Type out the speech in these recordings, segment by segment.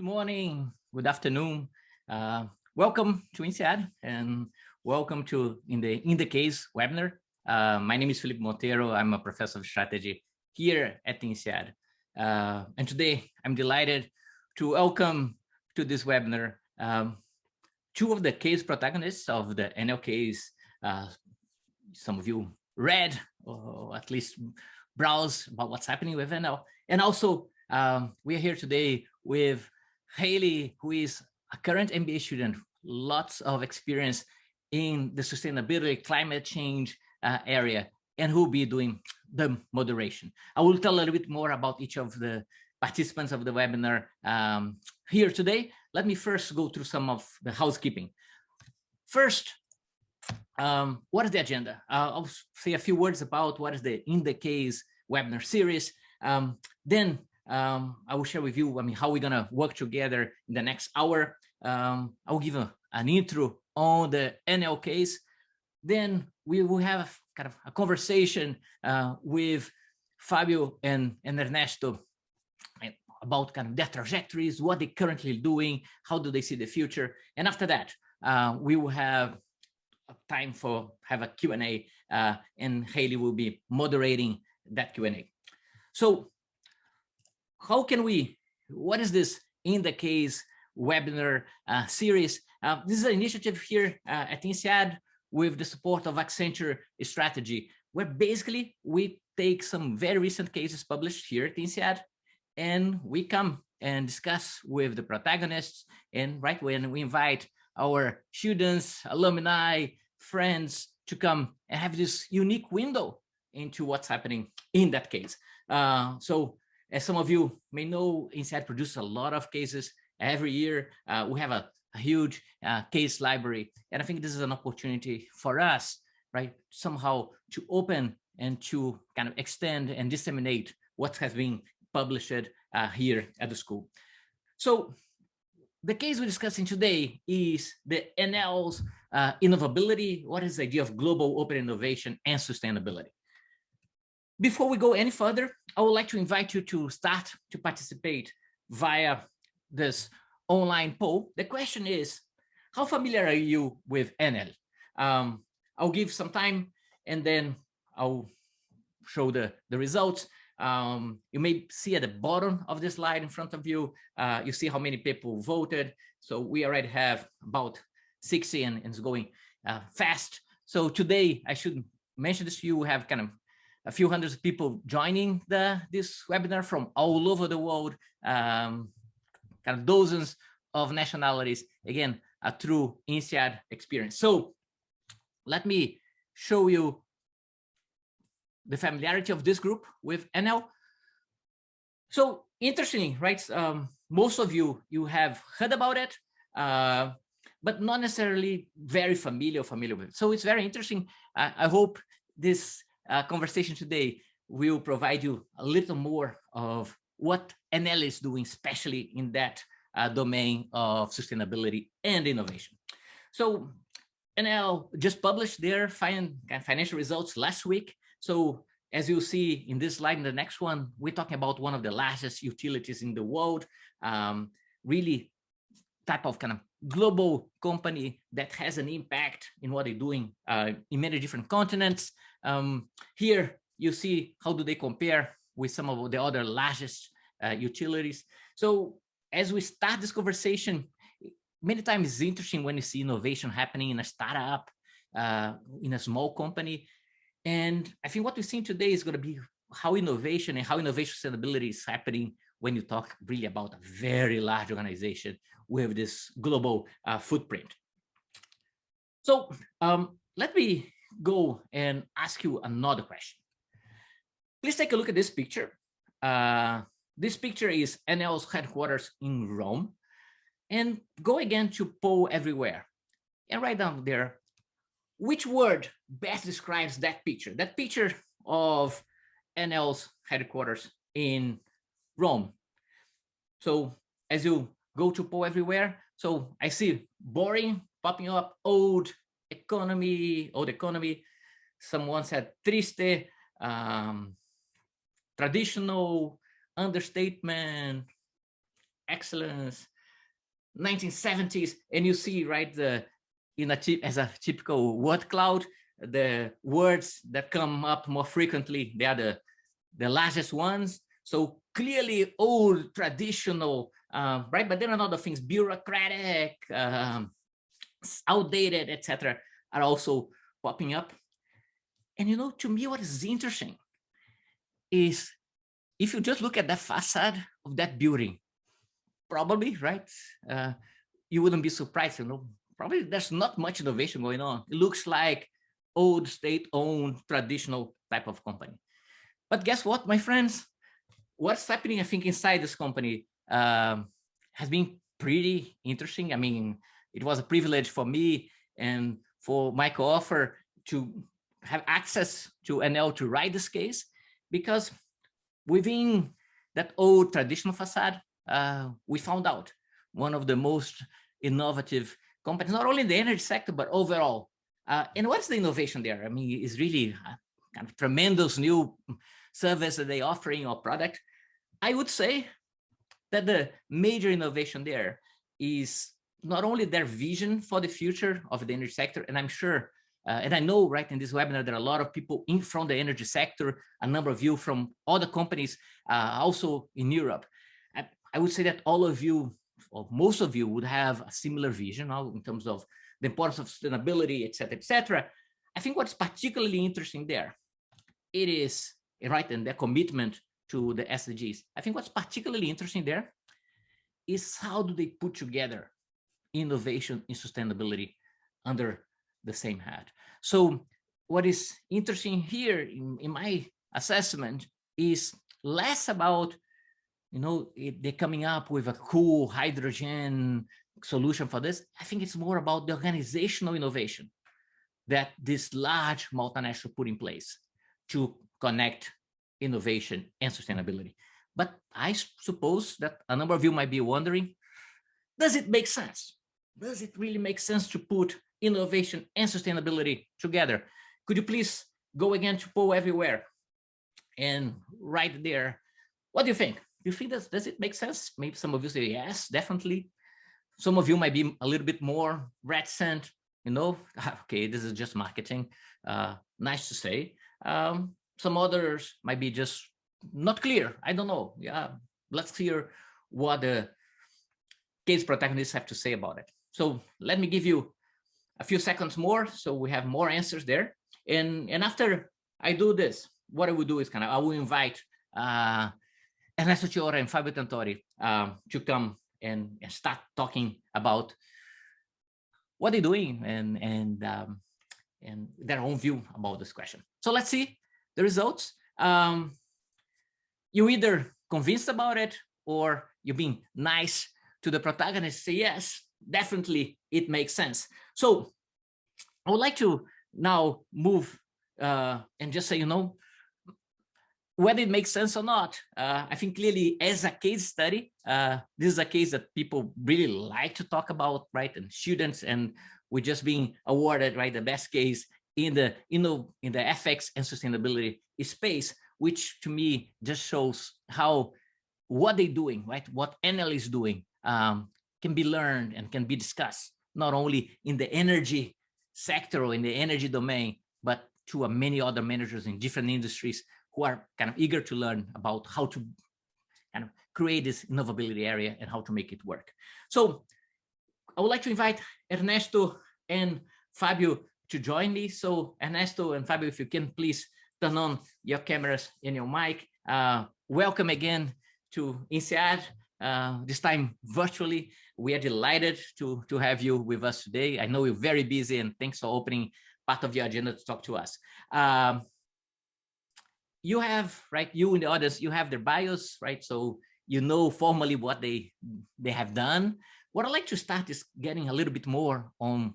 morning, good afternoon. Welcome to INSEAD and welcome to In the Case webinar. My name is Felipe Monteiro. I'm a professor of strategy here at INSEAD. And today I'm delighted to welcome to this webinar two of the case protagonists of the ENEL case. Some of you read or at least browse about what's happening with ENEL. And also we are here today with Haley, who is a current MBA student, lots of experience in the sustainability, climate change area, and who will be doing the moderation. I will tell a little bit more about each of the participants of the webinar here today. Let me first go through some of the housekeeping. First, what is the agenda? I'll say a few words about what is the In the Case webinar series. Then I will share with you, how we're gonna work together in the next hour. I'll give an intro on the ENEL case. Then we will have kind of a conversation with Fabio and Ernesto about kind of their trajectories, what they're currently doing, how do they see the future. And after that, we will have time for a Q&A, and Haley will be moderating that Q&A. So how can what is this In the Case webinar series? This is an initiative here at INSEAD with the support of Accenture Strategy, where basically we take some very recent cases published here at INSEAD, and we come and discuss with the protagonists, and right when we invite our students, alumni, friends to come and have this unique window into what's happening in that case. So as some of you may know, INSEAD produces a lot of cases every year. We have a huge case library, and I think this is an opportunity for us, right, somehow to open and to kind of extend and disseminate what has been published here at the school. So the case we're discussing today is the ENEL's innovability. What is the idea of global open innovation and sustainability? Before we go any further, I would like to invite you to start to participate via this online poll. The question is, how familiar are you with ENEL? I'll give some time and then I'll show the results. You may see at the bottom of the slide in front of you, you see how many people voted. So we already have about 60 and it's going fast. So today, I should mention this to you, we have kind of a few hundreds of people joining this webinar from all over the world, kind of dozens of nationalities, again, a true INSEAD experience. So let me show you the familiarity of this group with ENEL. So interesting, right? Most of you have heard about it, but not necessarily very familiar with it. So it's very interesting. I hope this conversation today will provide you a little more of what ENEL is doing, especially in that domain of sustainability and innovation. So ENEL just published their financial results last week. So as you'll see in this slide, in the next one, we're talking about one of the largest utilities in the world, really type of kind of global company that has an impact in what they're doing in many different continents. Here you see how do they compare with some of the other largest utilities. So as we start this conversation, many times it's interesting when you see innovation happening in a startup, in a small company. And I think what we're seeing today is going to be how innovation sustainability is happening when you talk really about a very large organization with this global footprint. So let me go and ask you another question. Please take a look at this picture. This picture is ENEL's headquarters in Rome. And go again to poll everywhere. And write down there, which word best describes that picture? That picture of ENEL's headquarters in Rome. So as you go to poll everywhere, so I see boring popping up, old economy. Someone said triste, traditional, understatement, excellence, 1970s, and you see, right, as a typical word cloud, the words that come up more frequently, they are the largest ones. So clearly old, traditional, right? But then another things, bureaucratic, outdated, etc., are also popping up. And to me, what is interesting is if you just look at the facade of that building, probably, right? You wouldn't be surprised, probably there's not much innovation going on. It looks like old state-owned traditional type of company. But guess what, my friends? What's happening, I think, inside this company has been pretty interesting. I mean, it was a privilege for me and for my co-author to have access to ENEL to write this case, because within that old traditional facade, we found out one of the most innovative companies, not only in the energy sector, but overall. And what's the innovation there? I mean, it's really a kind of tremendous new service that they're offering or product. I would say that the major innovation there is not only their vision for the future of the energy sector, and I'm sure, and I know, right, in this webinar, there are a lot of people from the energy sector, a number of you from other companies, also in Europe. I would say that all of you, or most of you, would have a similar vision now in terms of the importance of sustainability, et cetera, et cetera. I think what's particularly interesting there, it is, right, and their commitment to the SDGs. I think what's particularly interesting there is how do they put together innovation and sustainability under the same hat. So what is interesting here in my assessment is less about, they're coming up with a cool hydrogen solution for this. I think it's more about the organizational innovation that this large multinational put in place to connect innovation and sustainability. But I suppose that a number of you might be wondering, does it make sense? Does it really make sense to put innovation and sustainability together? Could you please go again to Poll Everywhere and right there, what do you think? Do you think does it make sense? Maybe some of you say yes, definitely. Some of you might be a little bit more reticent, okay, this is just marketing. Nice to say. Some others might be just not clear. I don't know. Yeah, let's hear what the case protagonists have to say about it. So let me give you a few seconds more so we have more answers there. And after I do this, what I will do is I will invite Ernesto Ciorra and Fabio Tentori to come and start talking about what they're doing and their own view about this question. So let's see the results. You either convinced about it or you're being nice to the protagonist, say yes, definitely it makes sense. So I would like to now move and just say, whether it makes sense or not. I think clearly as a case study, this is a case that people really like to talk about, right? And students, and we're just being awarded, right, the best case in the FX and sustainability space, which to me just shows how what they're doing, right, what ENEL is doing can be learned and can be discussed, not only in the energy sector or in the energy domain, but to many other managers in different industries who are eager to learn about how to create this innovability area and how to make it work. So I would like to invite Ernesto and Fabio to join me. So Ernesto and Fabio, if you can please turn on your cameras and your mic. Welcome again to INSEAD, this time virtually. We are delighted to have you with us today. I know you're very busy, and thanks for opening part of your agenda to talk to us. You have, right, you in the audience, you have their bios, right? So formally what they have done. What I'd like to start is getting a little bit more on,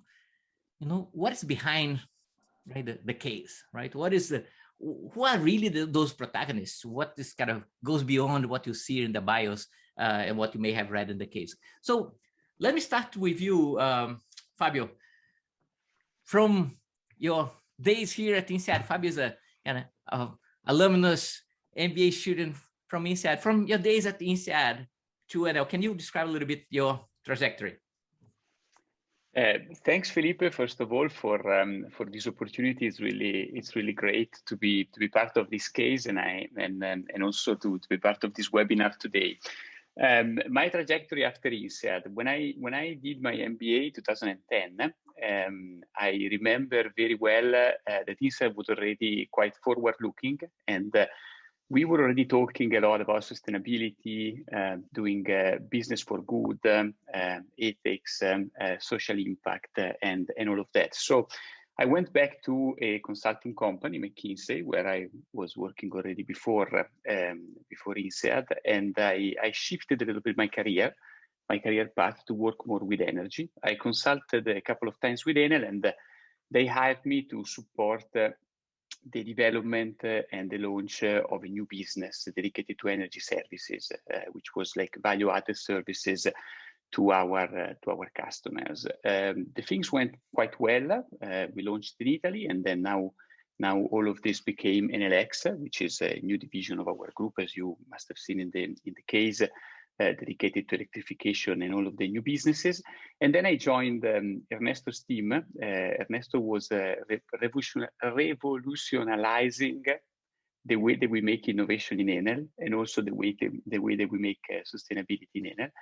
what is behind, right, the case, right? Who are really those protagonists? What is goes beyond what you see in the bios and what you may have read in the case. So let me start with you, Fabio. From your days here at INSEAD, Fabio is a alumnus MBA student from INSEAD. From your days at INSEAD, to ENEL. Can you describe a little bit your trajectory? Thanks, Felipe. First of all, for this opportunity. It's really great to be part of this case, and also to be part of this webinar today. My trajectory after INSEAD, when I did my MBA in 2010, I remember very well that INSEAD was already quite forward-looking, and we were already talking a lot about sustainability, doing business for good, ethics, social impact, and all of that. So I went back to a consulting company, McKinsey, where I was working already before INSEAD, and I shifted a little bit my career path to work more with energy. I consulted a couple of times with ENEL, and they hired me to support the development and the launch of a new business dedicated to energy services, which was like value-added services to our customers. The things went quite well. We launched in Italy, and then now all of this became ENEL, which is a new division of our group, as you must have seen in the case, dedicated to electrification and all of the new businesses. And then I joined Ernesto's team. Ernesto was revolutionizing the way that we make innovation in ENEL, and also the way that we make sustainability in ENEL.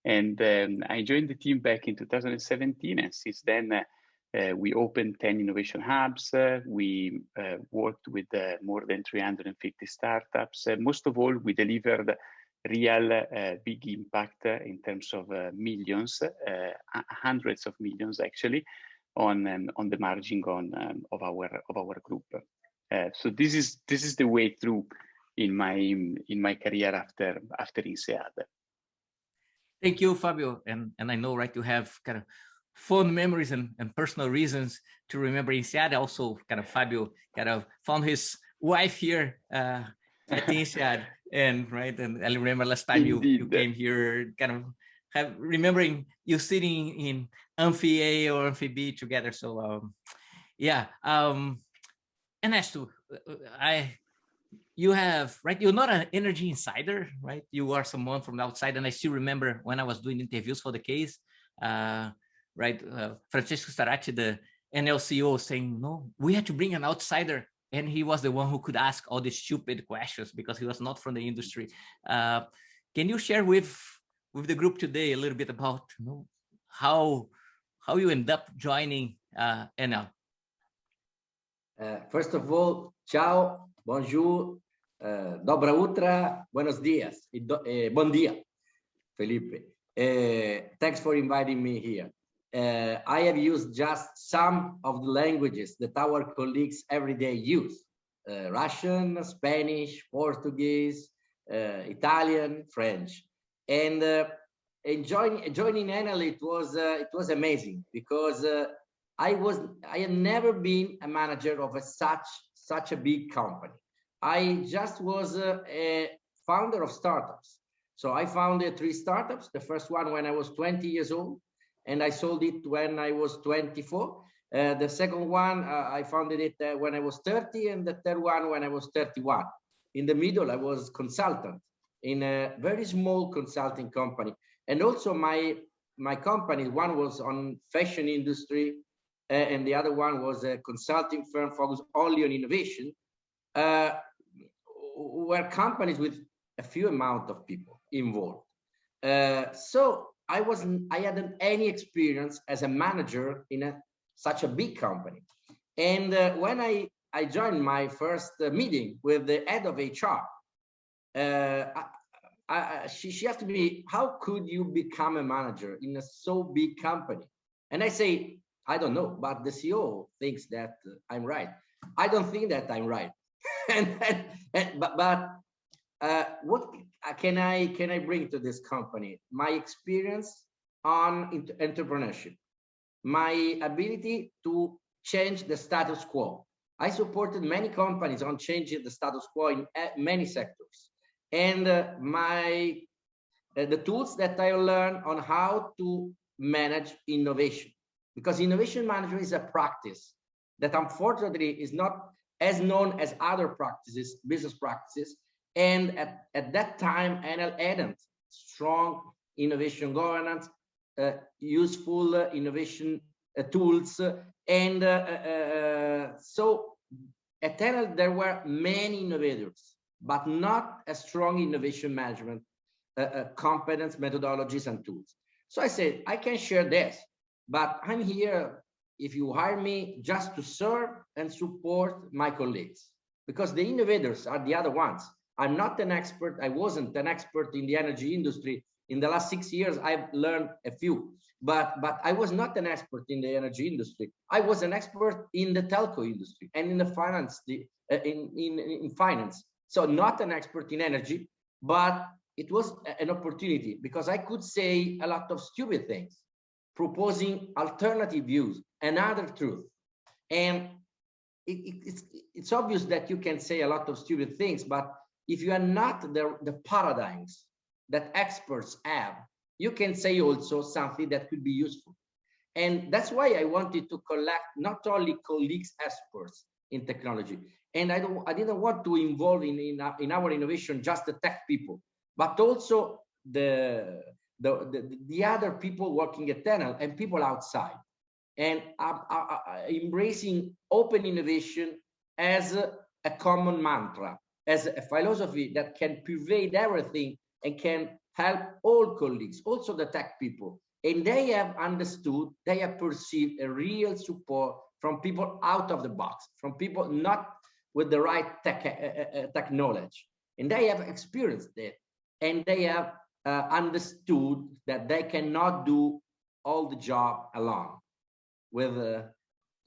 And I joined the team back in 2017, and since then we opened 10 innovation hubs. We worked with more than 350 startups. Most of all, we delivered real big impact in terms of millions, hundreds of millions actually, on the margin of our group. So this is the way through in my career after INSEAD. Thank you, Fabio. And I know, right, you have kind of fond memories and personal reasons to remember INSEAD. Also, kind of Fabio kind of found his wife here at INSEAD. And right, and I remember last time you came here, kind of remembering you sitting in Amphi A or Amphi B together. So yeah, Ernesto, you have, right, you're not an energy insider, right? You are someone from the outside, and I still remember when I was doing interviews for the case, right, Francesco Staracci, the ENEL CEO, saying, no, we had to bring an outsider. And he was the one who could ask all these stupid questions because he was not from the industry. Can you share with the group today a little bit about how you end up joining ENEL? First of all, ciao, bonjour, dobra utra, buenos dias, bon dia, Felipe. Thanks for inviting me here. I have used just some of the languages that our colleagues every day use: Russian, Spanish, Portuguese, Italian, French. And joining ENEL, it was amazing because I had never been a manager of such a big company. I just was a founder of startups. So I founded 3 startups. The first one when I was 20 years old, and I sold it when I was 24. The second one, I founded it when I was 30, and the third one when I was 31. In the middle, I was consultant in a very small consulting company. And also my company, one was on fashion industry, and the other one was a consulting firm focused only on innovation, were companies with a few amount of people involved. So I hadn't any experience as a manager in such a big company. And when I joined my first meeting with the head of HR, she asked me, how could you become a manager in a so big company? And I say, I don't know, but the CEO thinks that I'm right. I don't think that I'm right. But what can I bring to this company? My experience on entrepreneurship, my ability to change the status quo. I supported many companies on changing the status quo in many sectors, and the tools that I learned on how to manage innovation, because innovation management is a practice that unfortunately is not as known as other practices, business practices. And at that time, ENEL hadn't strong innovation governance, useful innovation tools, and so at ENEL there were many innovators, but not a strong innovation management competence, methodologies, and tools. So I said, I can share this, but I'm here, if you hire me, just to serve and support my colleagues, because the innovators are the other ones. I'm not an expert. I wasn't an expert in the energy industry. In the last 6 years, I've learned a few, but I was not an expert in the energy industry. I was an expert in the telco industry and in the finance, in finance. So not an expert in energy, but it was an opportunity because I could say a lot of stupid things, proposing alternative views, another truth. And it's obvious that you can say a lot of stupid things, but if you are not the paradigms that experts have, you can say also something that could be useful. And that's why I wanted to collect not only colleagues, experts in technology. And I didn't want to involve in our innovation just the tech people, but also the other people working at ENEL and people outside, and embracing open innovation as a common mantra, as a philosophy that can pervade everything and can help all colleagues, also the tech people. And they have understood, they have perceived a real support from people out of the box, from people not with the right tech knowledge. And they have experienced it, and they have understood that they cannot do all the job alone with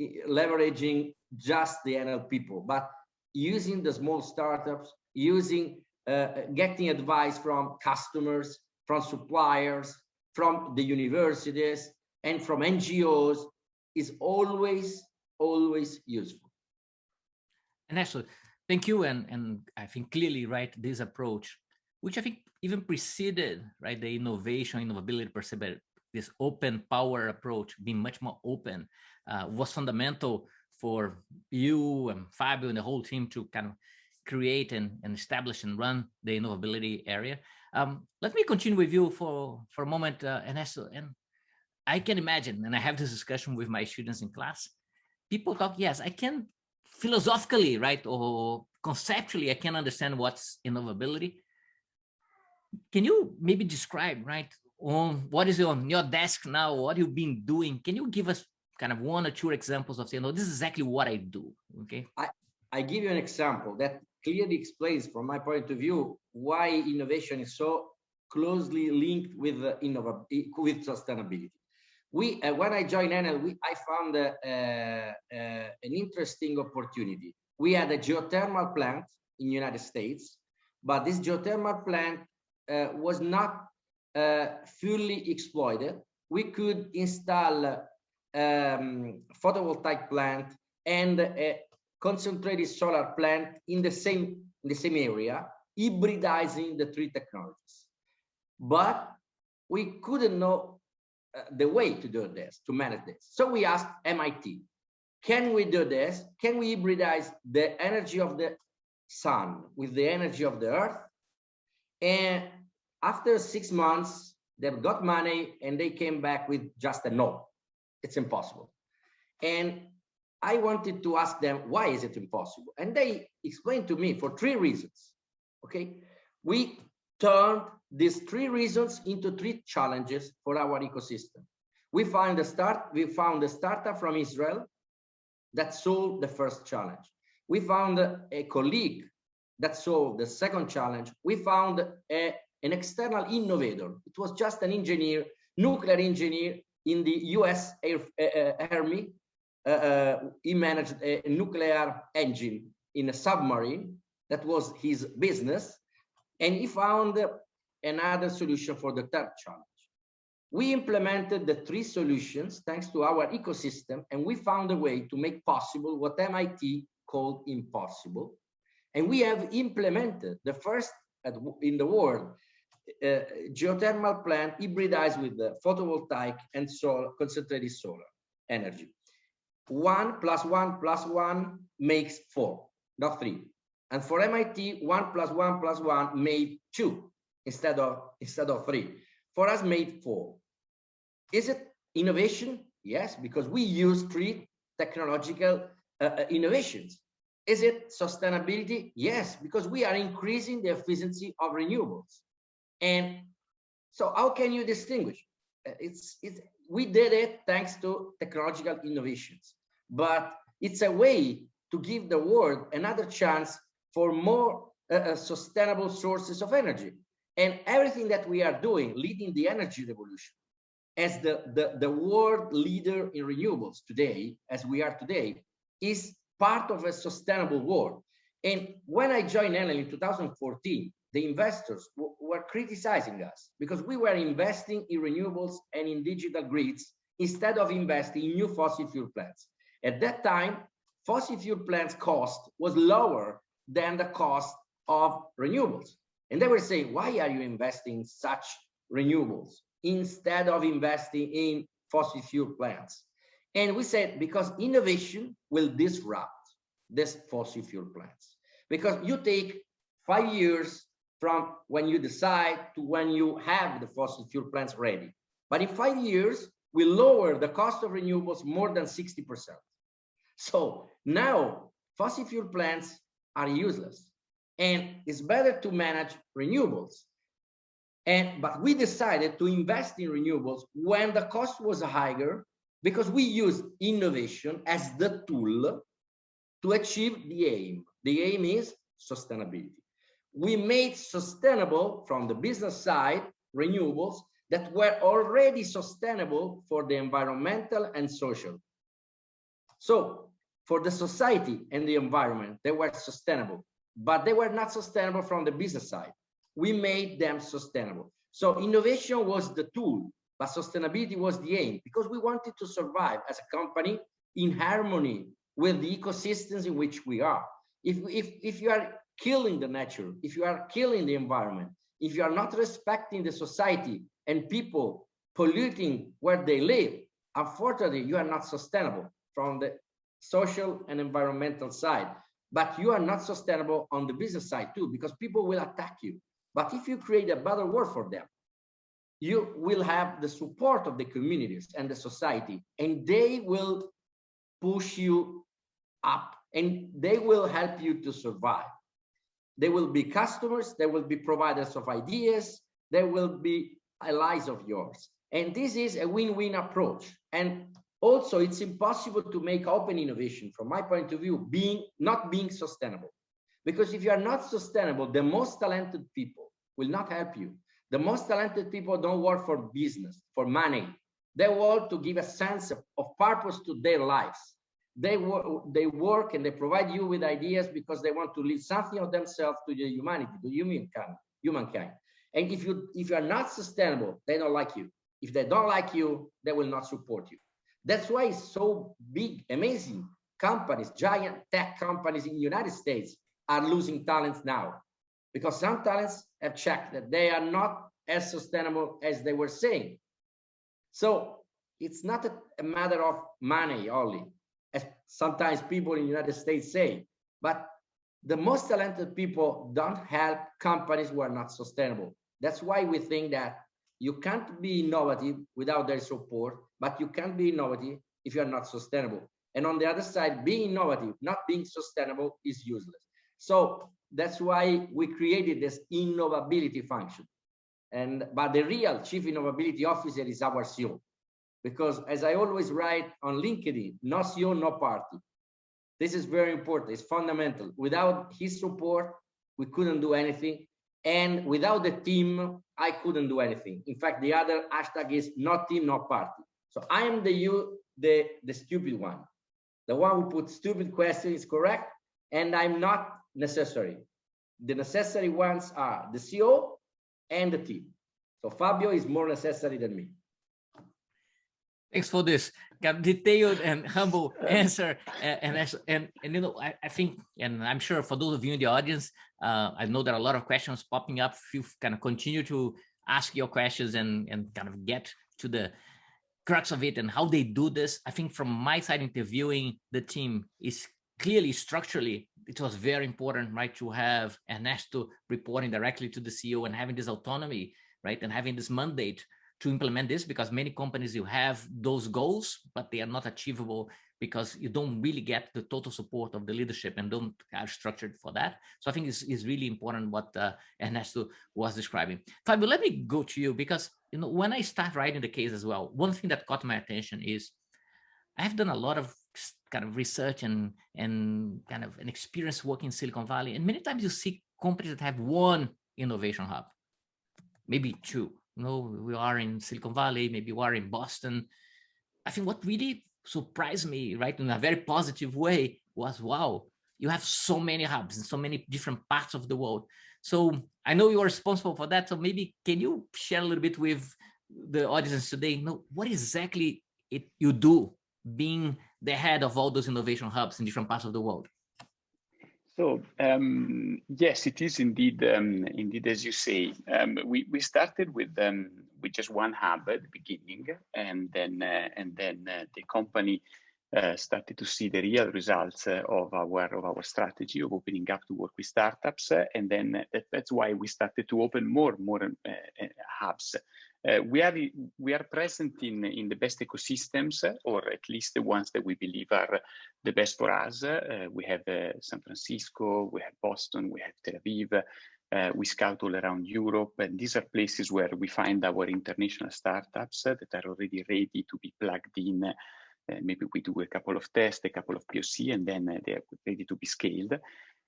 leveraging just the ENEL people, but using the small startups, using getting advice from customers, from suppliers, from the universities, and from NGOs is always useful. And actually, thank you. And I think clearly, right, this approach, which I think even preceded, right, the innovability perspective, this open power approach, being much more open, was fundamental for you and Fabio and the whole team to kind of create and establish and run the innovability area. Let me continue with you for a moment, Ernesto. And I can imagine, and I have this discussion with my students in class, people talk, yes, I can philosophically, right, or conceptually, I can understand what's innovability. Can you maybe describe, right, on what is on your desk now, what you've been doing? Can you give us kind of 1 or 2 examples of saying, no, this is exactly what I do? Okay. I give you an example that clearly explains, from my point of view, why innovation is so closely linked with with sustainability. When I joined ENEL, I found an interesting opportunity. We had a geothermal plant in the United States, but this geothermal plant was not fully exploited. We could install photovoltaic plant and a concentrated solar plant in the same area, hybridizing the 3 technologies. But we couldn't know the way to do this, to manage this. So we asked MIT, can we do this? Can we hybridize the energy of the sun with the energy of the earth? And after 6 months, they got money and they came back with just a no. It's impossible. And I wanted to ask them, why is it impossible? And they explained to me for 3 reasons. Okay, we turned these 3 reasons into 3 challenges for our ecosystem. We found a startup from Israel that solved the first challenge. We found a colleague that solved the second challenge. We found an external innovator. It was just an engineer, nuclear engineer in the US Army. He managed a nuclear engine in a submarine. That was his business. And he found another solution for the third challenge. We implemented the 3 solutions thanks to our ecosystem, and we found a way to make possible what MIT called impossible. And we have implemented the first in the world geothermal plant hybridized with the photovoltaic and concentrated solar energy. 1 + 1 + 1 makes 4, not 3. And for MIT, 1 + 1 + 1 made 2. instead of 3. For us, made 4. Is it innovation? Yes, because we use 3 technological innovations. Is it sustainability? Yes, because we are increasing the efficiency of renewables. And so how can you distinguish? We did it thanks to technological innovations, but it's a way to give the world another chance for more sustainable sources of energy. And everything that we are doing, leading the energy revolution, as the world leader in renewables today, as we are today, is part of a sustainable world. And when I joined ENEL in 2014, the investors were criticizing us because we were investing in renewables and in digital grids instead of investing in new fossil fuel plants. At that time, fossil fuel plants cost was lower than the cost of renewables. And they were saying, why are you investing in such renewables instead of investing in fossil fuel plants? And we said, because innovation will disrupt these fossil fuel plants. Because you take 5 years from when you decide to when you have the fossil fuel plants ready. But in 5 years, we lower the cost of renewables more than 60%. So now fossil fuel plants are useless, and it's better to manage renewables. But we decided to invest in renewables when the cost was higher, because we use innovation as the tool to achieve the aim. The aim is sustainability. We made sustainable from the business side renewables that were already sustainable for the environmental and social. So for the society and the environment, they were sustainable, but they were not sustainable from the business side. We made them sustainable. So innovation was the tool, but sustainability was the aim, because we wanted to survive as a company in harmony with the ecosystems in which we are. If you are killing the nature, if you are killing the environment, if you are not respecting the society and people polluting where they live, unfortunately, you are not sustainable from the social and environmental side. But you are not sustainable on the business side too, because people will attack you. But if you create a better world for them, you will have the support of the communities and the society, and they will push you up and they will help you to survive. They will be customers, they will be providers of ideas, they will be allies of yours. And this is a win-win approach. And also, it's impossible to make open innovation, from my point of view, not being sustainable. Because if you are not sustainable, the most talented people will not help you. The most talented people don't work for business, for money. They work to give a sense of purpose to their lives. They work and they provide you with ideas because they want to leave something of themselves to the humanity, to humankind. And if you are not sustainable, they don't like you. If they don't like you, they will not support you. That's why it's so big, amazing companies, giant tech companies in the United States are losing talents now, because some talents have checked that they are not as sustainable as they were saying. So it's not a matter of money only, as sometimes people in the United States say, but the most talented people don't help companies who are not sustainable. That's why we think that you can't be innovative without their support, but you can't be innovative if you are not sustainable. And on the other side, being innovative, not being sustainable, is useless. So that's why we created this innovability function. But the real chief innovability officer is our CEO. Because as I always write on LinkedIn, no CEO, no party. This is very important, it's fundamental. Without his support, we couldn't do anything. And without the team, I couldn't do anything. In fact, the other hashtag is no team, no party. So I am the stupid one. The one who puts stupid questions, correct? And I'm not necessary. The necessary ones are the CEO and the team. So Fabio is more necessary than me. Thanks for this detailed and humble answer. And you know, I think, and I'm sure for those of you in the audience, I know there are a lot of questions popping up. If you kind of continue to ask your questions and kind of get to the crux of it and how they do this. I think from my side, interviewing the team is clearly structurally it was very important, right, to have Ernesto reporting directly to the CEO and having this autonomy, right, and having this mandate to implement this, because many companies, you have those goals, but they are not achievable because you don't really get the total support of the leadership and don't are structured for that. So I think it's really important what Ernesto was describing. Fabio, let me go to you, because when I start writing the case as well, one thing that caught my attention is I've done a lot of kind of research and kind of an experience working in Silicon Valley, and many times you see companies that have one innovation hub, maybe two. We are in Silicon Valley, maybe we are in Boston. I think what really surprised me, right, in a very positive way, was, wow, you have so many hubs in so many different parts of the world. So I know you are responsible for that. So maybe can you share a little bit with the audience today, what exactly you do being the head of all those innovation hubs in different parts of the world? So yes, it is indeed, as you say. We started with just one hub at the beginning, and then the company started to see the real results of our strategy of opening up to work with startups, and then that's why we started to open more hubs. We are present in the best ecosystems, or at least the ones that we believe are the best for us. We have San Francisco, we have Boston, we have Tel Aviv. We scout all around Europe, and these are places where we find our international startups that are already ready to be plugged in. Maybe we do a couple of tests, a couple of POC, and then they are ready to be scaled.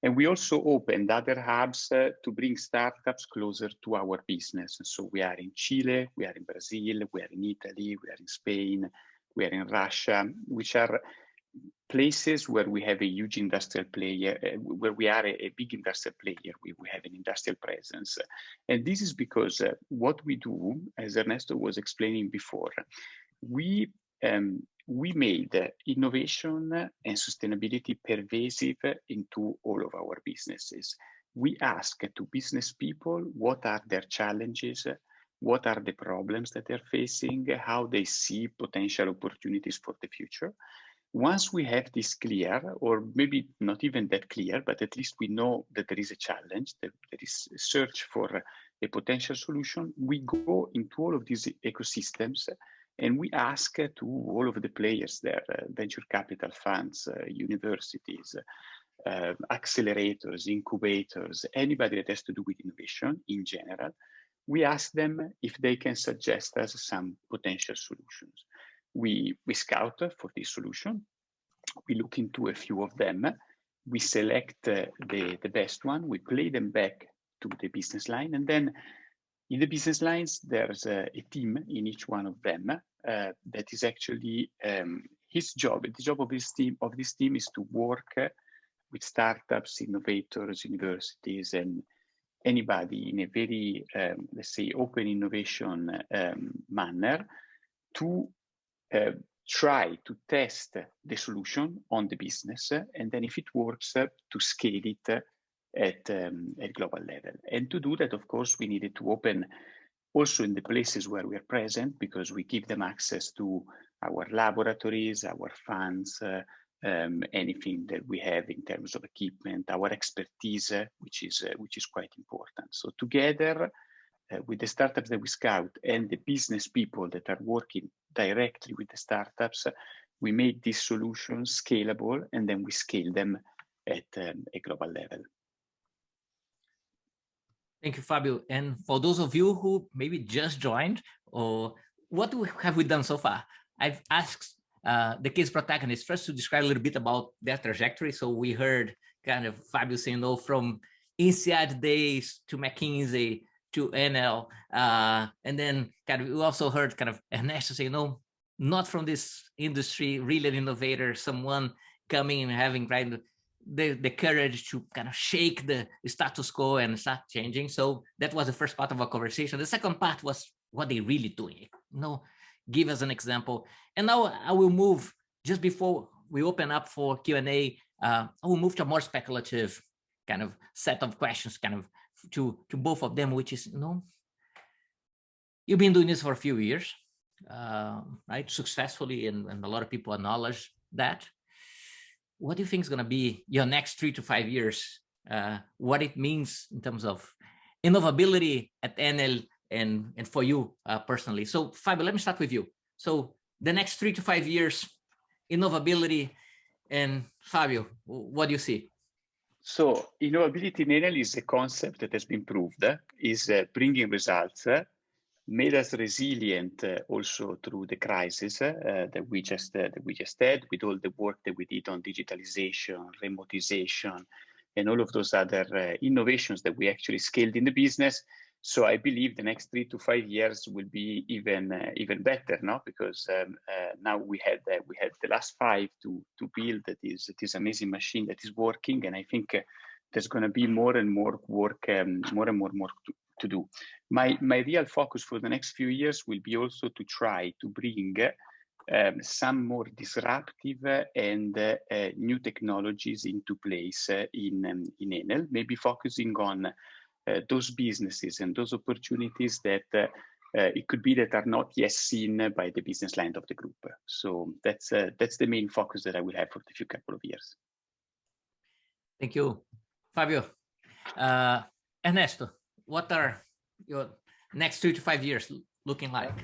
And we also opened other hubs to bring startups closer to our business. And so we are in Chile, we are in Brazil, we are in Italy, we are in Spain, we are in Russia, which are places where we have a huge industrial player, where we are a big industrial player. We have an industrial presence. And this is because what we do, as Ernesto was explaining before, we made innovation and sustainability pervasive into all of our businesses. We ask to business people what are their challenges, what are the problems that they're facing, how they see potential opportunities for the future. Once we have this clear, or maybe not even that clear, but at least we know that there is a challenge, that there is a search for a potential solution, we go into all of these ecosystems and we ask to all of the players there, venture capital funds, universities, accelerators, incubators, anybody that has to do with innovation in general, we ask them if they can suggest us some potential solutions. We scout for this solution. We look into a few of them. We select the best one. We play them back to the business line. And then in the business lines, there's a team in each one of them that is actually his job. The job of this team is to work with startups, innovators, universities, and anybody in a very, let's say, open innovation manner to try to test the solution on the business, and then if it works, to scale it at global level. And to do that, of course, we needed to open also in the places where we are present, because we give them access to our laboratories, our funds, anything that we have in terms of equipment, our expertise, which is quite important. So together with the startups that we scout and the business people that are working directly with the startups, we make these solutions scalable, and then we scale them at a global level. Thank you, Fabio. And for those of you who maybe just joined, or what have we done so far? I've asked the case protagonists first to describe a little bit about their trajectory. So we heard kind of Fabio saying, from INSEAD days to McKinsey to ENEL, and then kind of we also heard kind of Ernesto say, not from this industry, really an innovator, someone coming and having the courage to kind of shake the status quo and start changing. So that was the first part of our conversation. The second part was what they're really doing. Give us an example. And now I will move, just before we open up for Q&A, I will move to a more speculative kind of set of questions, kind of to both of them, which is, you've been doing this for a few years, right? Successfully, and a lot of people acknowledge that. what do you think is going to be your next 3 to 5 years? What it means in terms of innovability at ENEL and for you personally. So Fabio, let me start with you. So the next 3 to 5 years, innovability, and Fabio, what do you see? So innovability in ENEL is a concept that has been proved, is bringing results, made us resilient also through the crisis that we just had, with all the work that we did on digitalization, remotization, and all of those other innovations that we actually scaled in the business. So I believe the next 3 to 5 years will be even better, no? Because now we had the last 5 to build this amazing machine that is working, and I think there's going to be more and more work, more to do. My real focus for the next few years will be also to try to bring some more disruptive and new technologies into place in ENEL, maybe focusing on those businesses and those opportunities that it could be that are not yet seen by the business line of the group. So that's the main focus that I will have for the few couple of years. Thank you, Fabio. Ernesto, what are your next 3 to 5 years looking like?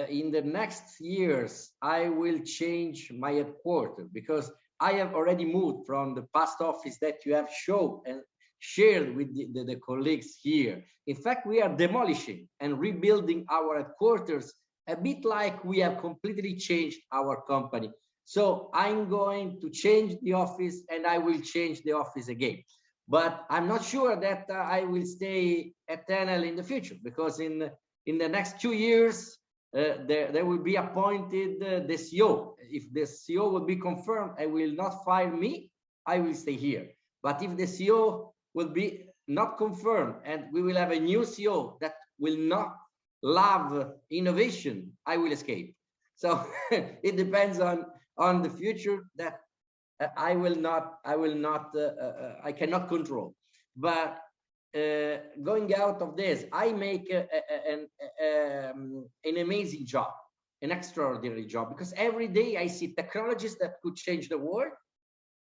In the next years, I will change my headquarters, because I have already moved from the past office that you have shown and shared with the colleagues here. In fact, we are demolishing and rebuilding our headquarters, a bit like we have completely changed our company. So I'm going to change the office, and I will change the office again. But I'm not sure that I will stay at ENEL in the future, because in the next 2 years, there will be appointed the CEO. If the CEO will be confirmed and will not fire me, I will stay here. But if the CEO will be not confirmed and we will have a new CEO that will not love innovation, I will escape. So it depends on the future that I cannot control. But going out of this, I make an amazing job, an extraordinary job, because every day I see technologies that could change the world.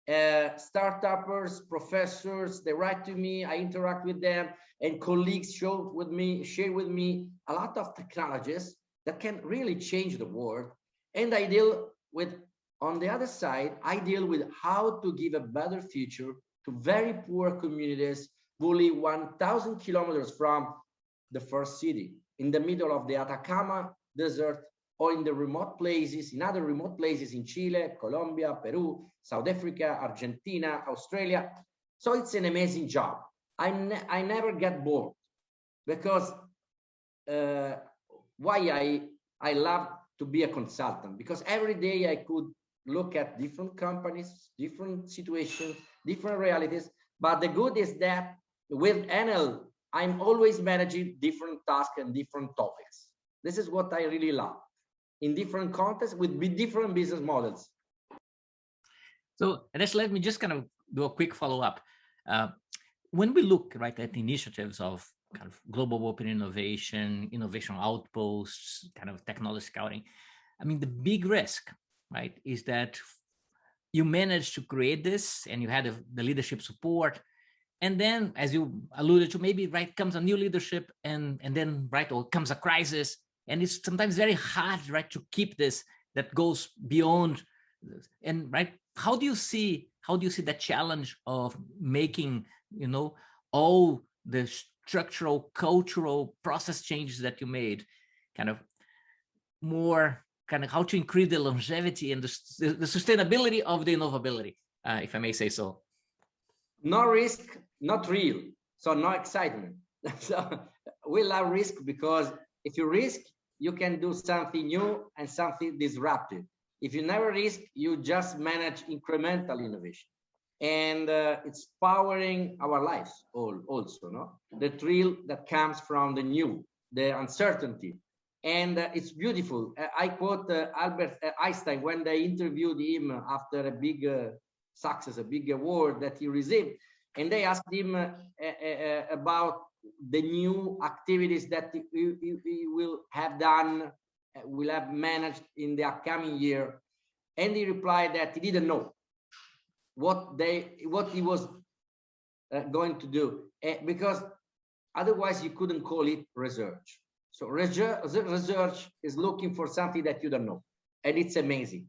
Startuppers, professors, they write to me, I interact with them, and colleagues share with me a lot of technologies that can really change the world. And I deal with, on the other side, I deal with how to give a better future to very poor communities who live 1,000 kilometers from the first city, in the middle of the Atacama Desert, or in the remote places, in other remote places in Chile, Colombia, Peru, South Africa, Argentina, Australia. So it's an amazing job. I never get bored, because why I love to be a consultant, because every day I could look at different companies, different situations, different realities. But the good is that with ENEL, I'm always managing different tasks and different topics. This is what I really love, in different contexts with different business models. So let me just kind of do a quick follow-up. When we look right at the initiatives of kind of global open innovation, innovation outposts, kind of technology scouting, I mean, the big risk, right, is that you managed to create this and you had the leadership support. And then, as you alluded to, maybe right comes a new leadership, and then right, or comes a crisis, and it's sometimes very hard, right, to keep this that goes beyond. And right, how do you see that challenge of making, you know, all the structural, cultural process changes that you made, kind of more, kind of how to increase the longevity and the sustainability of the innovability, if I may say so. No risk, not real. So no excitement. So we love risk, because if you risk, you can do something new and something disruptive. If you never risk, you just manage incremental innovation. And it's powering our lives also, no? The thrill that comes from the new, the uncertainty. And it's beautiful. I quote Albert Einstein when they interviewed him after a big success, a big award that he received. And they asked him about the new activities that he will have done, will have managed in the upcoming year. And he replied that he didn't know. what he was going to do, because otherwise you couldn't call it research. So research is looking for something that you don't know, and it's amazing.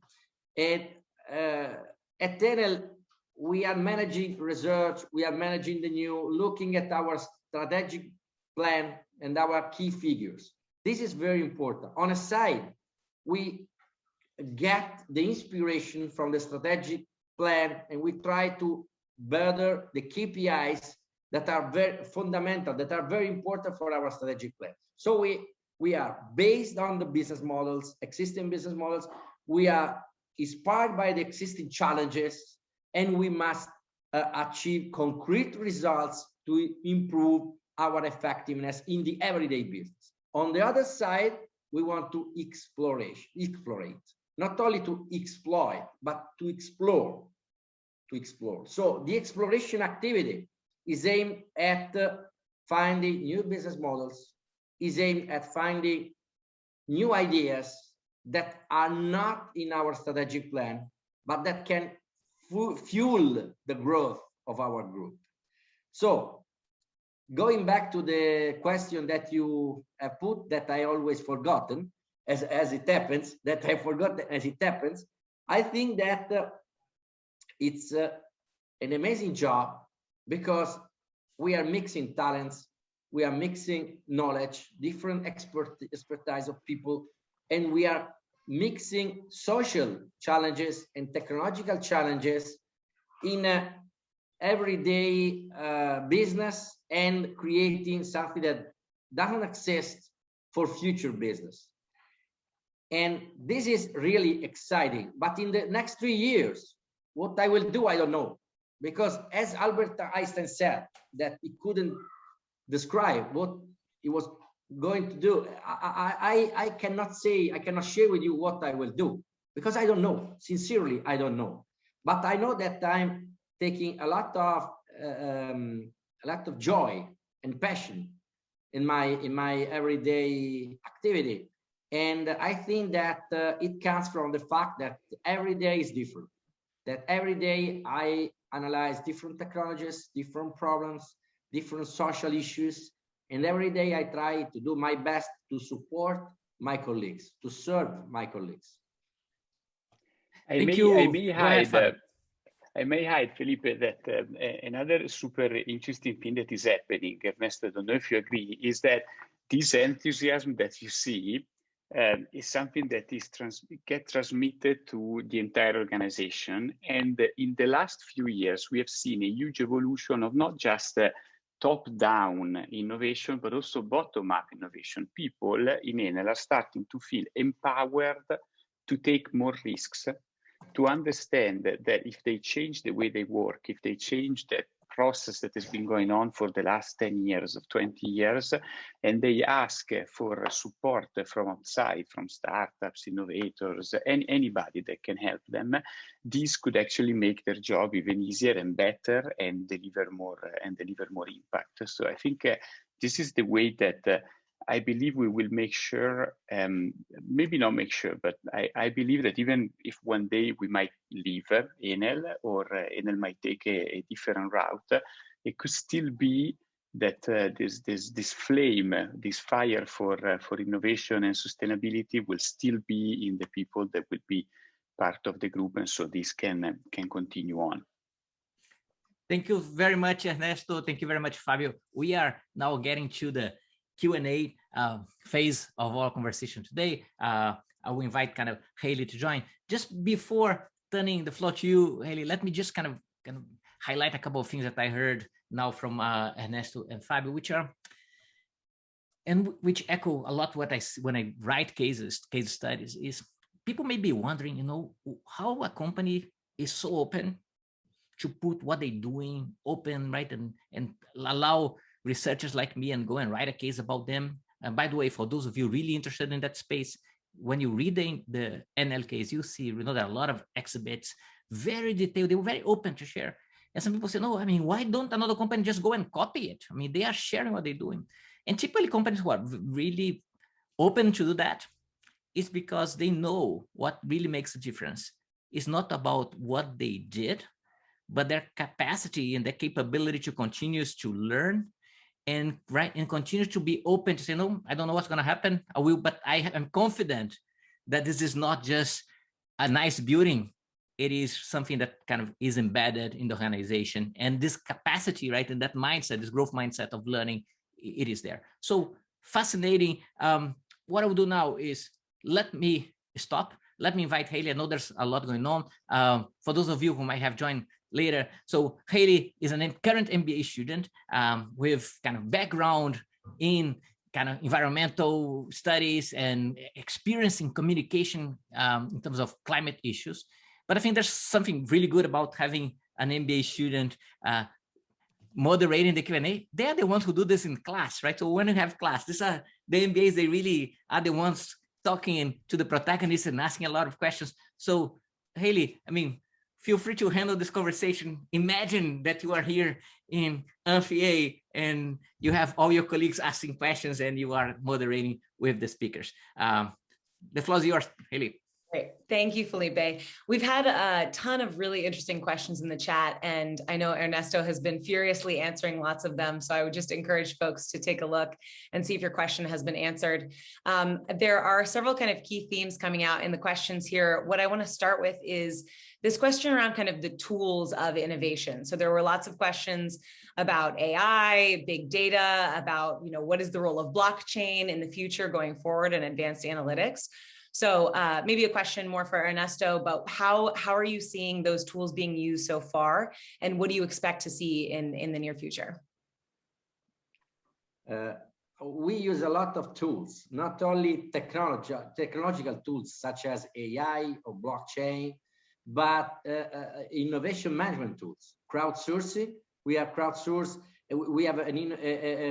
And at ENEL, we are managing research, we are managing the new, looking at our strategic plan and our key figures. This is very important. On a side, we get the inspiration from the strategic plan, and we try to better the KPIs that are very fundamental, that are very important for our strategic plan. So we are based on the business models, existing business models. We are inspired by the existing challenges, and we must achieve concrete results to improve our effectiveness in the everyday business. On the other side, we want to explorate, not only to exploit, but to explore. So the exploration activity is aimed at finding new business models, is aimed at finding new ideas that are not in our strategic plan, but that can fuel the growth of our group. So going back to the question that you have put, that I always forgotten, as it happens, I think that it's an amazing job, because we are mixing talents, we are mixing knowledge, different expertise of people, and we are mixing social challenges and technological challenges in a everyday business, and creating something that doesn't exist for future business. And this is really exciting. But in the next 3 years, what I will do, I don't know. Because as Albert Einstein said, that he couldn't describe what he was going to do, I cannot say, I cannot share with you what I will do, because I don't know. Sincerely, I don't know. But I know that I'm taking a lot of joy and passion in my everyday activity. And I think that it comes from the fact that every day is different, that every day I analyze different technologies, different problems, different social issues, and every day I try to do my best to support my colleagues, to serve my colleagues. I may hide, Felipe, that another super interesting thing that is happening, Ernesto, I don't know if you agree, is that this enthusiasm that you see is something that is gets transmitted to the entire organization. And in the last few years, we have seen a huge evolution of not just top-down innovation, but also bottom-up innovation. People in ENEL are starting to feel empowered to take more risks, to understand that if they change the way they work, if they change the process that has been going on for the last 10 years or 20 years, and they ask for support from outside, from startups, innovators, and anybody that can help them, this could actually make their job even easier and better, and deliver more impact. So I think this is the way that I believe we will make sure, maybe not make sure, but I believe that even if one day we might leave ENEL, or ENEL might take a different route, it could still be that this flame, this fire for innovation and sustainability will still be in the people that will be part of the group, and so this can continue on. Thank you very much, Ernesto. Thank you very much, Fabio. We are now getting to the Q&A phase of our conversation today. I will invite kind of Haley to join. Just before turning the floor to you, Haley, let me just kind of highlight a couple of things that I heard now from Ernesto and Fabio, which echo a lot what I see when I write case studies. Is people may be wondering, you know, how a company is so open to put what they're doing open, right, and allow researchers like me and go and write a case about them. And by the way, for those of you really interested in that space, when you read the ENEL case, you see, you know, there are a lot of exhibits, very detailed. They were very open to share. And some people say, no, I mean, why don't another company just go and copy it? I mean, they are sharing what they're doing. And typically companies who are really open to do that is because they know what really makes a difference. It's not about what they did, but their capacity and their capability to continue to learn and continue to be open to say, no, I don't know what's going to happen. I will, but I am confident that this is not just a nice building. It is something that kind of is embedded in the organization, and this capacity, right, and that mindset, this growth mindset of learning, it is there. So fascinating. What I will do now is let me stop. Let me invite Haley. I know there's a lot going on. For those of you who might have joined later, so Haley is a current MBA student with kind of background in kind of environmental studies and experience in communication in terms of climate issues. But I think there's something really good about having an MBA student moderating the Q&A. They're the ones who do this in class, right? So when you have class, these are the MBAs, they really are the ones talking to the protagonists and asking a lot of questions. So Haley, I mean, feel free to handle this conversation. Imagine that you are here in Amphi and you have all your colleagues asking questions and you are moderating with the speakers. The floor is yours, Haley. Great. Thank you, Felipe. We've had a ton of really interesting questions in the chat, and I know Ernesto has been furiously answering lots of them. So I would just encourage folks to take a look and see if your question has been answered. There are several kind of key themes coming out in the questions here. What I want to start with is this question around kind of the tools of innovation. So there were lots of questions about AI, big data, about, what is the role of blockchain in the future going forward and advanced analytics. So maybe a question more for Ernesto, but how are you seeing those tools being used so far? And what do you expect to see in the near future? We use a lot of tools, not only technological tools such as AI or blockchain, but innovation management tools, crowdsourcing. We have crowdsourced. We have a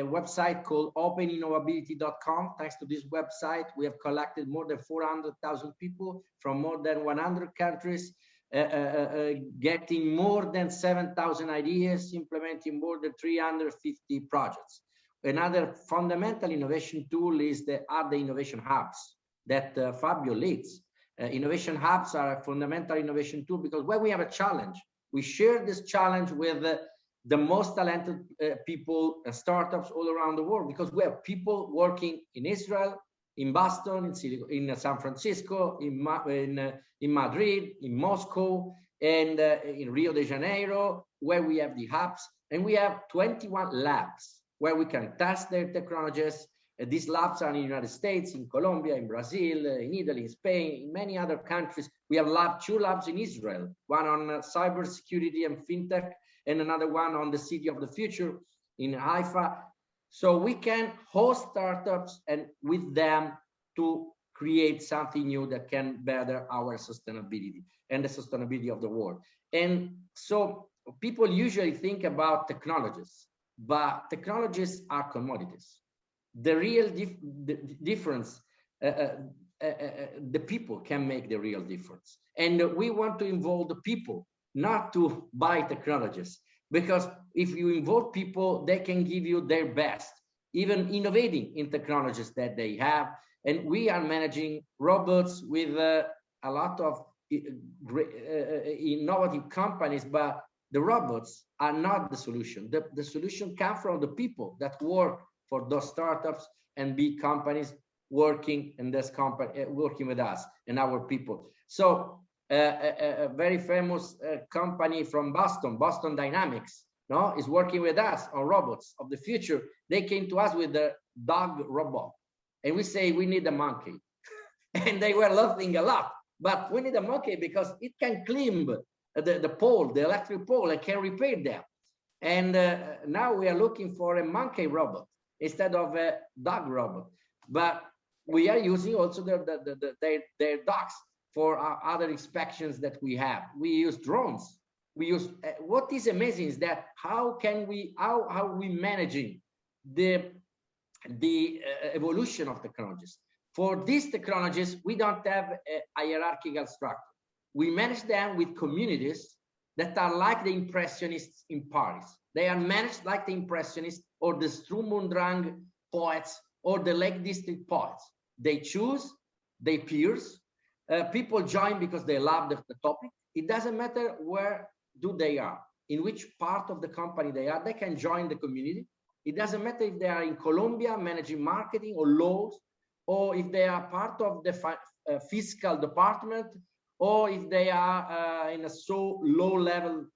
website called openinnovability.com. Thanks to this website, we have collected more than 400,000 people from more than 100 countries, getting more than 7,000 ideas, implementing more than 350 projects. Another fundamental innovation tool is the innovation hubs that Fabio leads. Innovation hubs are a fundamental innovation tool because when we have a challenge, we share this challenge with the most talented people and startups all around the world, because we have people working in Israel, in Boston, in San Francisco, in Madrid, in Moscow, and in Rio de Janeiro, where we have the hubs. And we have 21 labs where we can test their technologies. These labs are in the United States, in Colombia, in Brazil, in Italy, in Spain, in many other countries. We have two labs in Israel, one on cybersecurity and fintech, and another one on the city of the future in Haifa. So we can host startups and with them to create something new that can better our sustainability and the sustainability of the world. And so people usually think about technologies, but technologies are commodities. The real difference, the people can make the real difference. And we want to involve the people, not to buy technologies, because if you involve people, they can give you their best, even innovating in technologies that they have. And we are managing robots with a lot of innovative companies, but the robots are not the solution. The solution comes from the people that work for those startups and big companies working in this company, working with us and our people. So a very famous company from Boston Dynamics, is working with us on robots of the future. They came to us with the dog robot, and we say we need a monkey, and they were laughing a lot. But we need a monkey because it can climb the pole, the electric pole, and can repair them. And now we are looking for a monkey robot instead of a dog robot. But we are using also their dogs for our other inspections that we have. We use drones. We use what is amazing is that how we managing the evolution of technologies. For these technologies, we don't have a hierarchical structure. We manage them with communities that are like the Impressionists in Paris. They are managed like the Impressionists or the Sturm und Drang poets or the Lake District poets. They choose, they peers. People join because they love the topic. It doesn't matter where they are. in which part of the company they are, they can join the community. It doesn't matter if they are in Colombia managing marketing or laws, or if they are part of the fiscal department, or if they are in a so low level,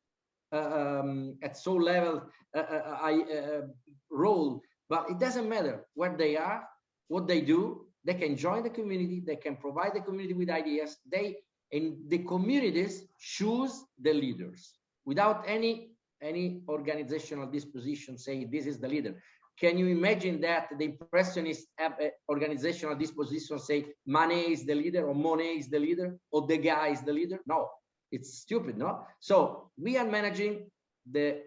role. But it doesn't matter where they are, what they do. They can join the community. They can provide the community with ideas. And the communities choose the leaders without any organizational disposition saying this is the leader. Can you imagine that the impressionists have an organizational disposition say Manet is the leader, or Monet is the leader, or Degas is the leader? No, it's stupid, no? So we are managing the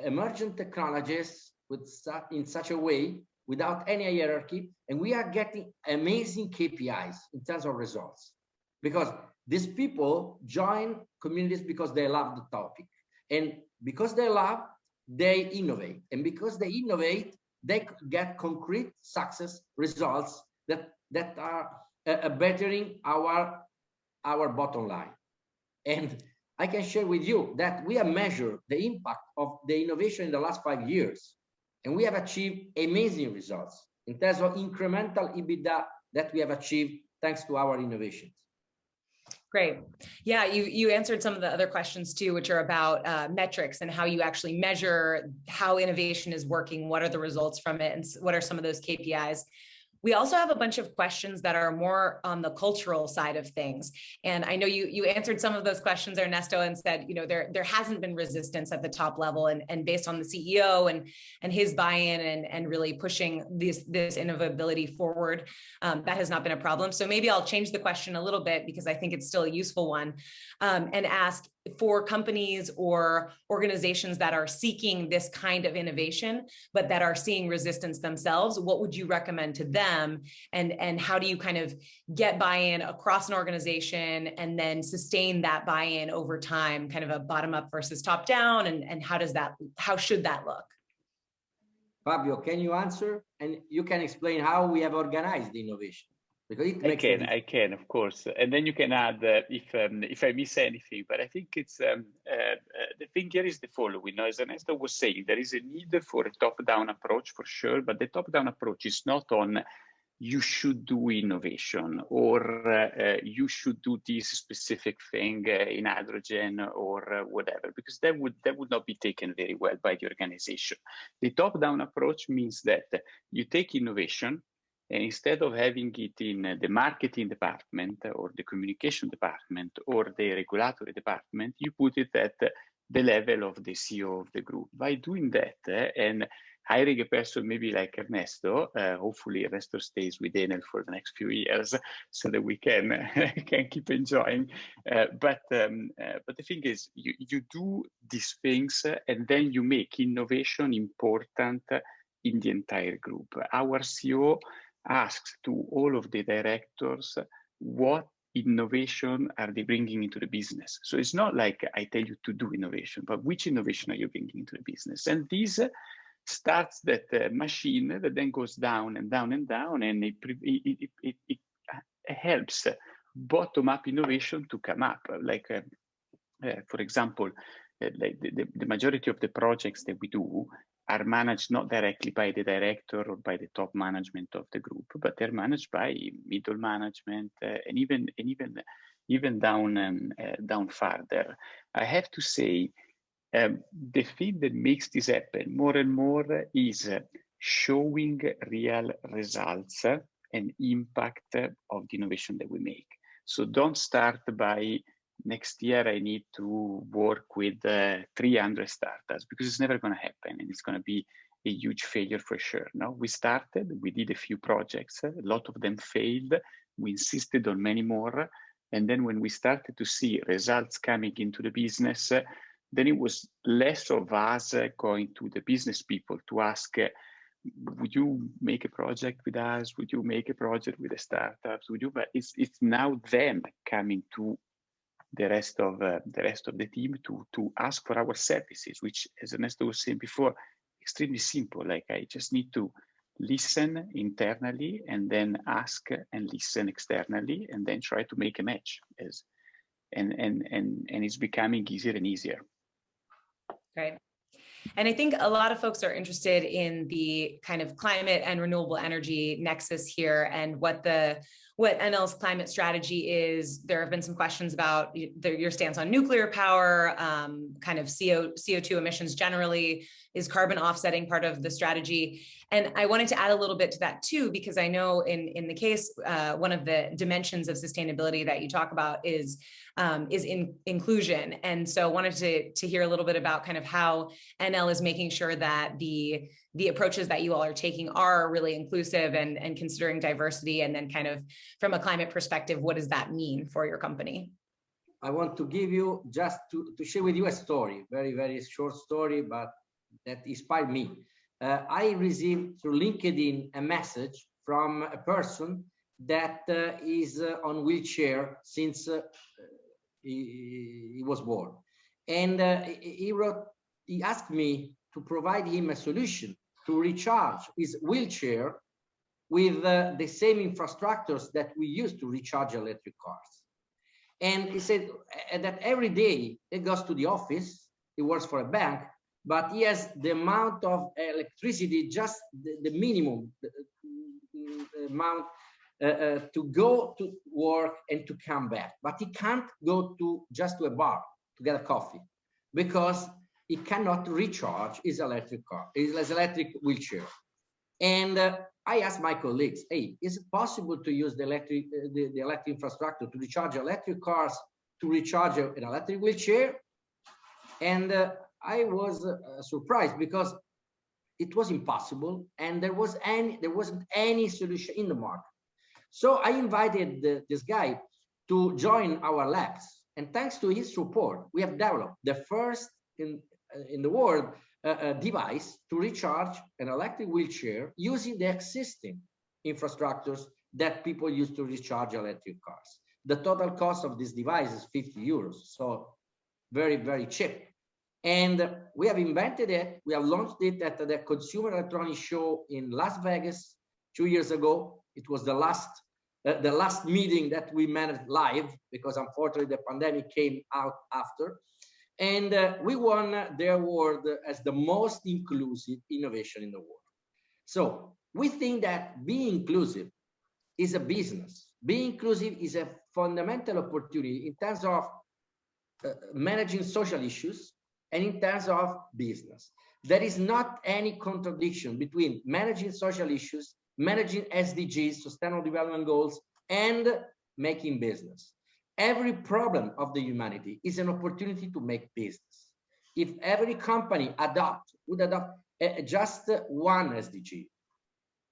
emergent technologies in such a way without any hierarchy, and we are getting amazing KPIs in terms of results, because these people join communities because they love the topic, and because they love, they innovate, and because they innovate, they get concrete success results that are bettering our bottom line. And I can share with you that we have measured the impact of the innovation in the last 5 years, and we have achieved amazing results in terms of incremental EBITDA that we have achieved thanks to our innovations. Great. Yeah, you answered some of the other questions too, which are about metrics and how you actually measure how innovation is working, what are the results from it, and what are some of those KPIs. We also have a bunch of questions that are more on the cultural side of things. And I know you answered some of those questions, Ernesto, and said, you know, there hasn't been resistance at the top level, and based on the CEO and his buy-in and really pushing this innovability forward, that has not been a problem. So maybe I'll change the question a little bit, because I think it's still a useful one, and ask, for companies or organizations that are seeking this kind of innovation, but that are seeing resistance themselves, what would you recommend to them? And how do you kind of get buy-in across an organization and then sustain that buy-in over time, kind of a bottom up versus top down? And how should that look? Fabio, can you answer? And you can explain how we have organized the innovation. I can, of course, and then you can add if I miss anything. But I think it's the thing here is the following. As Ernesto was saying, there is a need for a top-down approach for sure, but the top-down approach is not on you should do innovation or you should do this specific thing in hydrogen or whatever, because that would not be taken very well by the organization. The top-down approach means that you take innovation, and instead of having it in the marketing department or the communication department or the regulatory department, you put it at the level of the CEO of the group. By doing that and hiring a person maybe like Ernesto, hopefully Ernesto stays with ENEL for the next few years so that we can keep enjoying. But the thing is, you do these things and then you make innovation important in the entire group. Our CEO asks to all of the directors what innovation are they bringing into the business. So it's not like I tell you to do innovation, but which innovation are you bringing into the business? And this starts that machine that then goes down and down and down, and it helps bottom-up innovation to come up. Like, for example, like the majority of the projects that we do are managed not directly by the director or by the top management of the group, but they're managed by middle management and even down farther. I have to say, the thing that makes this happen more and more is showing real results and impact of the innovation that we make. So don't start by next year I need to work with 300 startups, because it's never going to happen and it's going to be a huge failure for sure. No, we started, we did a few projects, a lot of them failed, we insisted on many more, and then when we started to see results coming into the business, then it was less of us going to the business people to ask, would you make a project with us? Would you make a project with the startups? Would you? But it's now them coming to the rest of the team to ask for our services, which, as Ernesto was saying before, extremely simple. Like, I just need to listen internally and then ask and listen externally and then try to make a match. And it's becoming easier and easier. Great. And I think a lot of folks are interested in the kind of climate and renewable energy nexus here and what ENEL's climate strategy is. There have been some questions about your stance on nuclear power, kind of CO2 emissions generally. Is carbon offsetting part of the strategy? And I wanted to add a little bit to that too, because I know in the case, one of the dimensions of sustainability that you talk about is inclusion. And so wanted to hear a little bit about kind of how ENEL is making sure that the approaches that you all are taking are really inclusive and considering diversity. And then kind of from a climate perspective, what does that mean for your company? I want to give you just to share with you a story, very, very short story, but that inspired me. I received through LinkedIn a message from a person that is on wheelchair since he was born. And he asked me to provide him a solution to recharge his wheelchair with the same infrastructures that we use to recharge electric cars. And he said that every day he goes to the office, he works for a bank, but he has the amount of electricity, just the minimum amount to go to work and to come back. But he can't go just to a bar to get a coffee because he cannot recharge his electric car, his electric wheelchair. And I asked my colleagues, hey, is it possible to use the electric infrastructure to recharge electric cars, to recharge an electric wheelchair? And I was surprised because it was impossible, and there wasn't any solution in the market. So I invited this guy to join our labs, and thanks to his support, we have developed the first in the world device to recharge an electric wheelchair using the existing infrastructures that people use to recharge electric cars. The total cost of this device is 50 euros, so very, very cheap. And we have invented it. We have launched it at the Consumer Electronics Show in Las Vegas 2 years ago. It was the last meeting that we managed live because unfortunately the pandemic came out after. And we won the award as the most inclusive innovation in the world. So we think that being inclusive is a business. Being inclusive is a fundamental opportunity in terms of managing social issues and in terms of business. There is not any contradiction between managing social issues, managing SDGs, Sustainable Development Goals, and making business. Every problem of the humanity is an opportunity to make business. If every company would adopt just one SDG,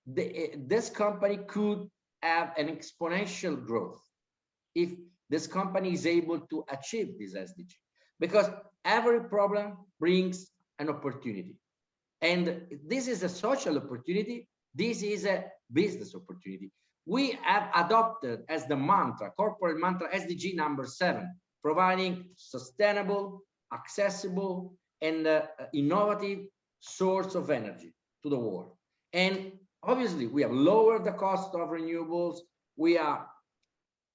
this company could have an exponential growth if this company is able to achieve this SDG. Because every problem brings an opportunity. And this is a social opportunity. This is a business opportunity. We have adopted as the mantra, corporate mantra, SDG number 7, providing sustainable, accessible, and innovative source of energy to the world. And obviously, we have lowered the cost of renewables. We are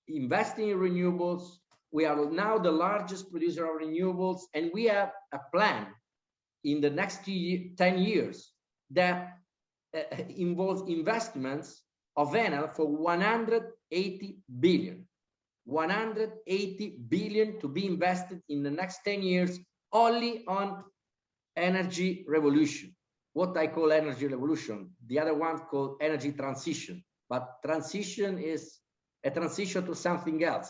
investing in renewables. We are now the largest producer of renewables, and we have a plan in the next 10 years that involves investments of ENEL for 180 billion. 180 billion to be invested in the next 10 years only on energy revolution. What I call energy revolution, the other one called energy transition. But transition is a transition to something else.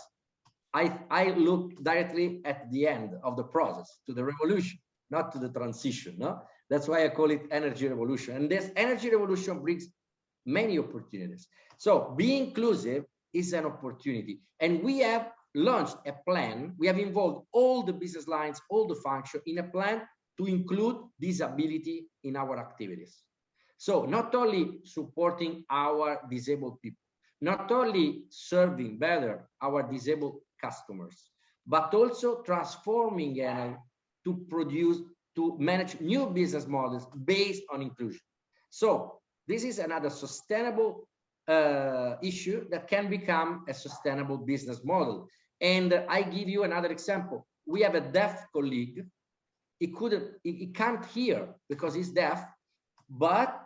I look directly at the end of the process, to the revolution, not to the transition. No? That's why I call it energy revolution. And this energy revolution brings many opportunities. So being inclusive is an opportunity. And we have launched a plan. We have involved all the business lines, all the functions in a plan to include disability in our activities. So not only supporting our disabled people, not only serving better our disabled customers, but also transforming ENEL to manage new business models based on inclusion. So this is another sustainable issue that can become a sustainable business model. And I give you another example. We have a deaf colleague he can't hear because he's deaf, but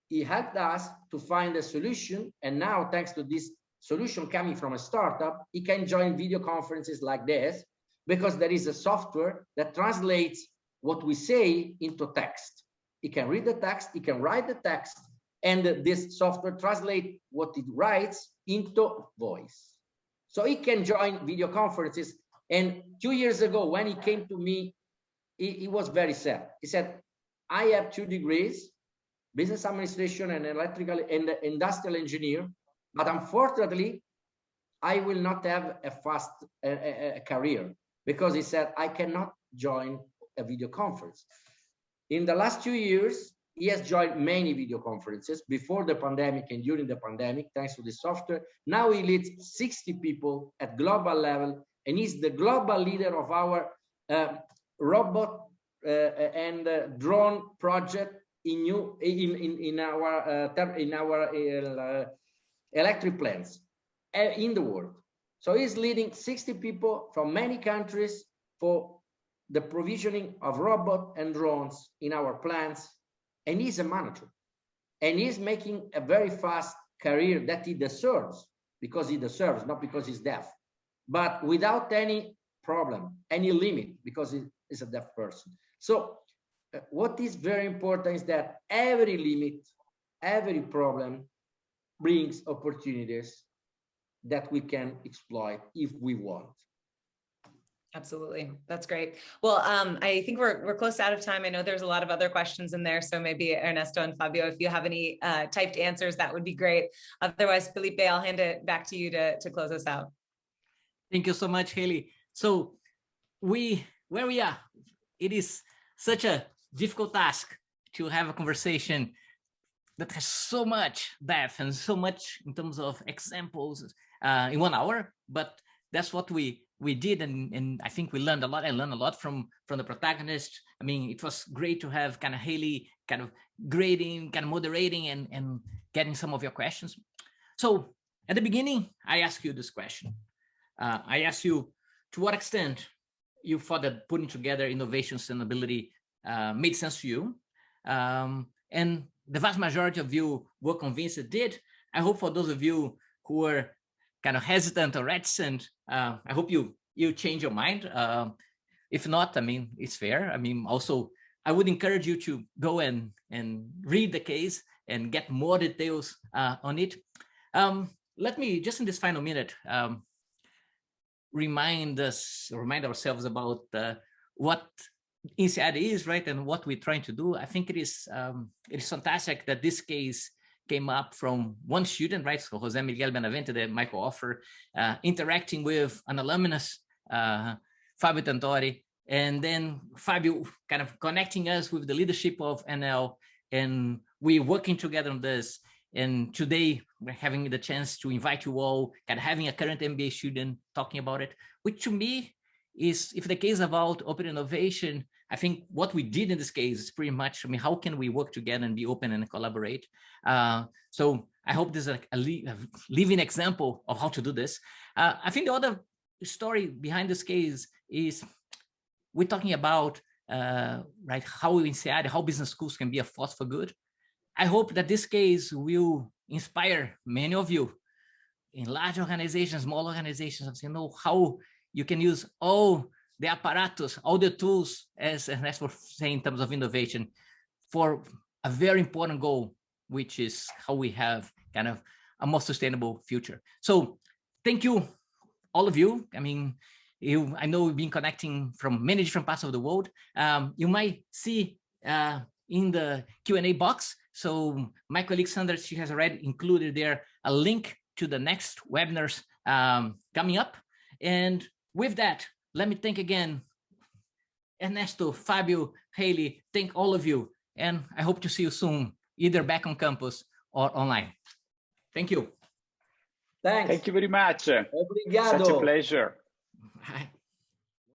he helped us to find a solution. And now, thanks to this solution coming from a startup, he can join video conferences like this because there is a software that translates what we say into text. He can read the text, he can write the text, and this software translates what it writes into voice. So he can join video conferences. And 2 years ago, when he came to me, he was very sad. He said, I have 2 degrees, business administration and electrical and industrial engineer, but unfortunately, I will not have a fast career, because he said, I cannot join a video conference. In the last 2 years, he has joined many video conferences before the pandemic and during the pandemic, thanks to the software. Now he leads 60 people at global level, and he's the global leader of our robot and drone project in our electric plants in the world. So he's leading 60 people from many countries for the provisioning of robots and drones in our plants. And he's a manager. And he's making a very fast career that he deserves, because he deserves, not because he's deaf, but without any problem, any limit, because he is a deaf person. So what is very important is that every limit, every problem brings opportunities that we can exploit if we want. Absolutely. That's great. Well, I think we're close out of time. I know there's a lot of other questions in there. So maybe Ernesto and Fabio, if you have any typed answers, that would be great. Otherwise, Felipe, I'll hand it back to you to close us out. Thank you so much, Haley. So where we are, it is such a difficult task to have a conversation that has so much depth and so much in terms of examples in 1 hour, but that's what we did, and I think we learned a lot. I learned a lot from the protagonist. I mean, it was great to have kind of Haley kind of grading, kind of moderating, and getting some of your questions. So at the beginning, I asked you this question. I asked you, to what extent you thought that putting together innovation sustainability made sense to you, and the vast majority of you were convinced it did. I hope for those of you who were kind of hesitant or reticent, I hope you change your mind. If not, I mean, it's fair. I mean, also, I would encourage you to go and read the case and get more details on it. Let me, just in this final minute, remind ourselves about what INSEAD is, right, and what we're trying to do. I think it is fantastic that this case came up from one student, right? So Jose Miguel Benavente, that Michael offered, interacting with an alumnus, Fabio Tentori, and then Fabio kind of connecting us with the leadership of ENEL, and we're working together on this. And today we're having the chance to invite you all, kind of having a current MBA student talking about it, which to me is, if the case about open innovation, I think what we did in this case is pretty much, I mean, how can we work together and be open and collaborate? So I hope this is a living example of how to do this. I think the other story behind this case is we're talking about, right, how INSEAD, how business schools can be a force for good. I hope that this case will inspire many of you in large organizations, small organizations, how you can use all the apparatus, all the tools, as Ernesto was saying, in terms of innovation, for a very important goal, which is how we have kind of a more sustainable future. So thank you, all of you. I mean, I know we've been connecting from many different parts of the world. You might see in the Q&A box, so my colleague Sandra, she has already included there a link to the next webinars coming up. And with that, let me thank again Ernesto, Fabio, Haley, thank all of you. And I hope to see you soon, either back on campus or online. Thank you. Thanks. Thank you very much. Obrigado. Such a pleasure. Bye.